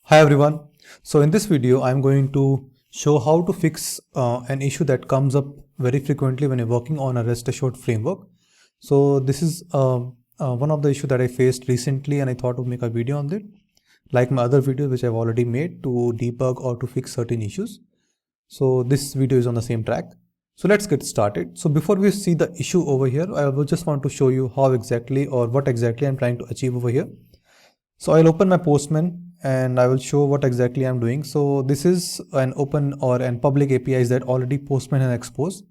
Hi everyone. So in this video, I'm going to show how to fix an issue that comes up very frequently when you're working on a REST assured framework. So this is one of the issue that I faced recently and I thought to make a video on it, like my other videos which I've already made to debug or to fix certain issues. So this video is on the same track. So let's get started. So before we see the issue over here, I will just want to show you how exactly or what exactly I'm trying to achieve over here. So I'll open my Postman and I will show what exactly I'm doing. So this is an open or an public APIs that already Postman has exposed.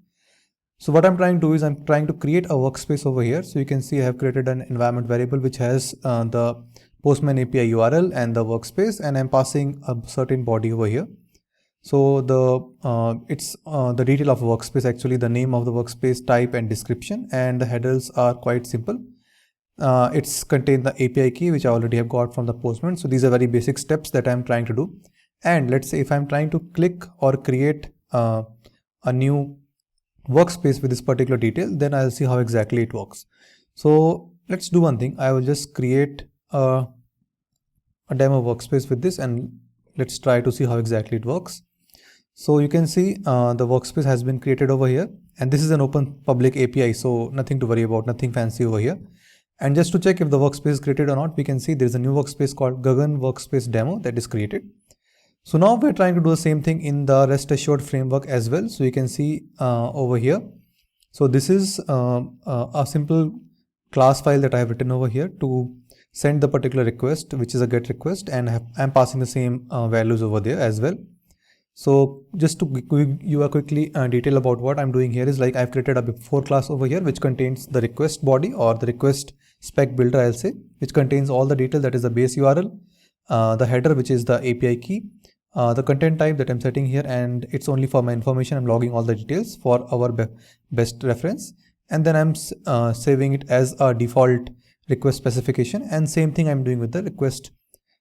So what I'm trying to do is I'm trying to create a workspace over here. So you can see I have created an environment variable which has the Postman API URL and the workspace, and I'm passing a certain body over here. So the detail of workspace, actually the name of the workspace, type and description, and the headers are quite simple. It's contained the API key which I already have got from the Postman. So these are very basic steps that I'm trying to do. And let's say if I'm trying to click or create a new workspace with this particular detail, then I'll see how exactly it works. So let's do one thing. I will just create a demo workspace with this and let's try to see how exactly it works. So you can see the workspace has been created over here, and this is an open public API, so nothing to worry about, nothing fancy over here. And just to check if the workspace is created or not, we can see there is a new workspace called Gagan Workspace Demo that is created. So now we're trying to do the same thing in the REST assured framework as well. So you can see over here. So this is a simple class file that I have written over here to send the particular request, which is a GET request, and I'm passing the same values over there as well. So just to give you a quickly detail about what I'm doing here is, like, I've created a before class over here which contains the request body or the request spec builder, I'll say, which contains all the detail, that is the base URL, the header which is the API key, the content type that I'm setting here, and it's only for my information. I'm logging all the details for our best reference, and then I'm saving it as a default request specification, and same thing I'm doing with the request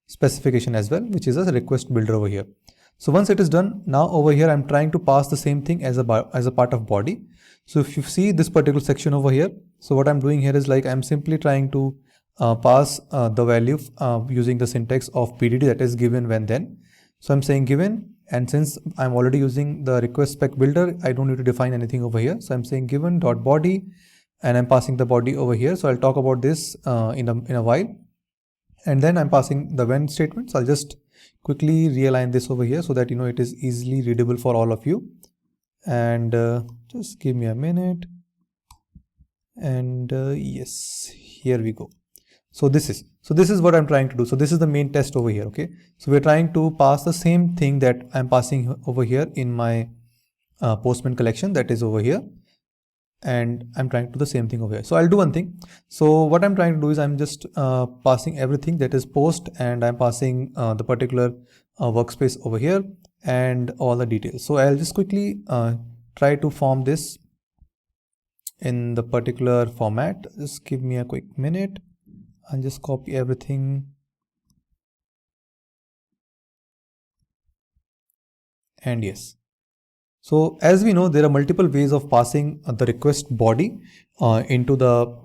specification as well, which is a request builder over here. So once it is done, now over here I'm trying to pass the same thing as a part of body. So if you see this particular section over here, so what I'm doing here is, like, I'm simply trying to pass the value using the syntax of PDD, that is given when then. So I'm saying given, and since I'm already using the request spec builder, I don't need to define anything over here. So I'm saying given dot body, and I'm passing the body over here. So I'll talk about this in a while. And then I'm passing the when statement. So I'll just quickly realign this over here so that it is easily readable for all of you. And just give me a minute. And yes, here we go. So this is what I'm trying to do. So this is the main test over here. Okay, so we're trying to pass the same thing that I'm passing over here in my Postman collection, that is over here, and I'm trying to do the same thing over here. So I'll do one thing. So what I'm trying to do is I'm just passing everything that is post, and I'm passing the particular workspace over here and all the details. So I'll just quickly try to form this in the particular format. Just give me a quick minute. I'll just copy everything. And yes. So as we know, there are multiple ways of passing the request body into the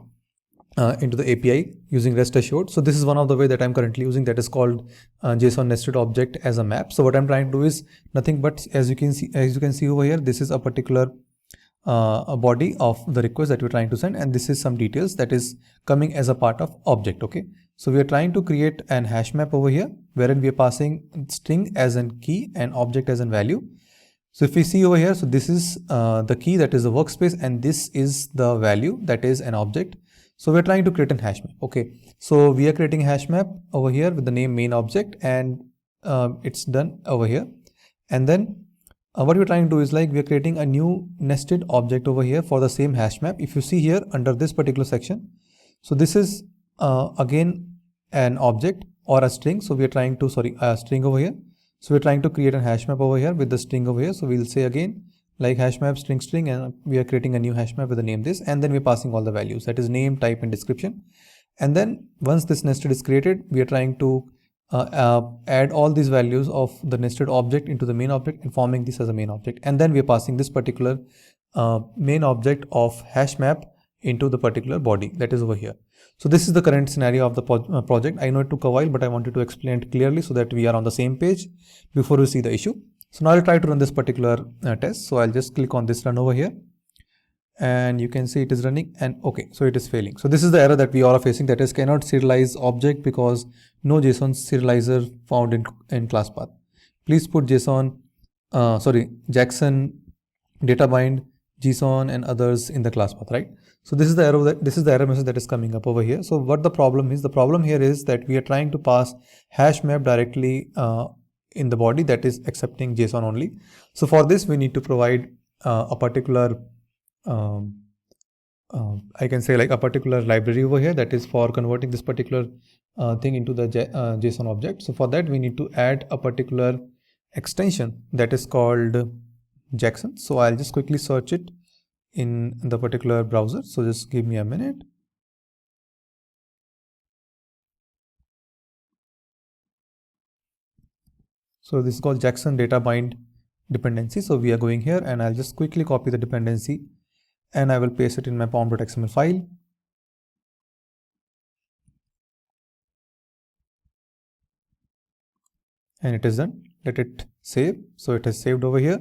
API using REST assured. So this is one of the way that I'm currently using, that is called JSON nested object as a map. So what I'm trying to do is nothing but, as you can see over here, this is a particular a body of the request that we're trying to send, and this is some details that is coming as a part of object. Okay, so we are trying to create an hash map over here wherein we are passing string as an key and object as an value. So if we see over here, so this is the key, that is the workspace, and this is the value, that is an object. So we're trying to create a hash map. Okay, so we are creating a hash map over here with the name main object, and it's done over here. And then what we're trying to do is, like, we're creating a new nested object over here for the same hash map. If you see here under this particular section, so this is again an object or a string. So we are trying to, a string over here. So we're trying to create a hash map over here with the string over here. So we'll say again, like, hash map string, and we are creating a new hash map with the name this, and then we're passing all the values, that is name, type and description. And then once this nested is created, we are trying to add all these values of the nested object into the main object and forming this as a main object. And then we are passing this particular main object of hash map into the particular body that is over here. So this is the current scenario of the project. I know it took a while, but I wanted to explain it clearly so that we are on the same page before we see the issue. So now I'll try to run this particular test. So I'll just click on this run over here, and you can see it is running, and okay, so it is failing. So this is the error that we all are facing, that is cannot serialize object because no JSON serializer found in class path. Please put Jackson data bind, JSON and others in the class path, right? So this is the error message that is coming up over here. So what the problem is? The problem here is that we are trying to pass hash map directly in the body that is accepting JSON only. So for this we need to provide a particular I can say like a particular library over here that is for converting this particular thing into the JSON object. So for that we need to add a particular extension that is called Jackson. So I'll just quickly search it in the particular browser. So just give me a minute. So this is called Jackson data bind dependency. So we are going here, and I'll just quickly copy the dependency and I will paste it in my pom.xml file. And it is done. Let it save. So it has saved over here,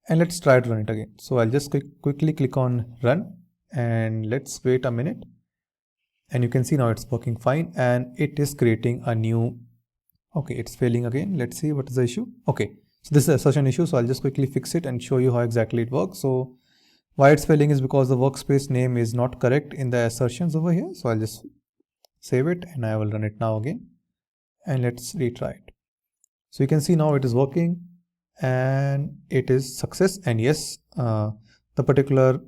and let's try to run it again. So I'll just quickly click on run, and let's wait a minute, and you can see now it's working fine, and it is creating a new. Okay, it's failing again. Let's see what is the issue. Okay, so this is the assertion issue. So I'll just quickly fix it and show you how exactly it works. So why it's failing is because the workspace name is not correct in the assertions over here. So I'll just save it and I will run it now again, and let's retry it. So you can see now it is working and it is success, and yes, the particular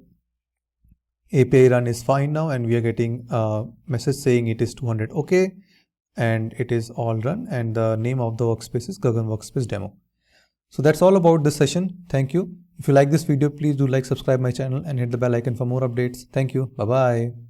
API run is fine now, and we are getting a message saying it is 200 okay, and it is all run, and the name of the workspace is Gagan Workspace Demo. So that's all about this session. Thank you. If you like this video, please do like, subscribe my channel and hit the bell icon for more updates. Thank you. Bye bye.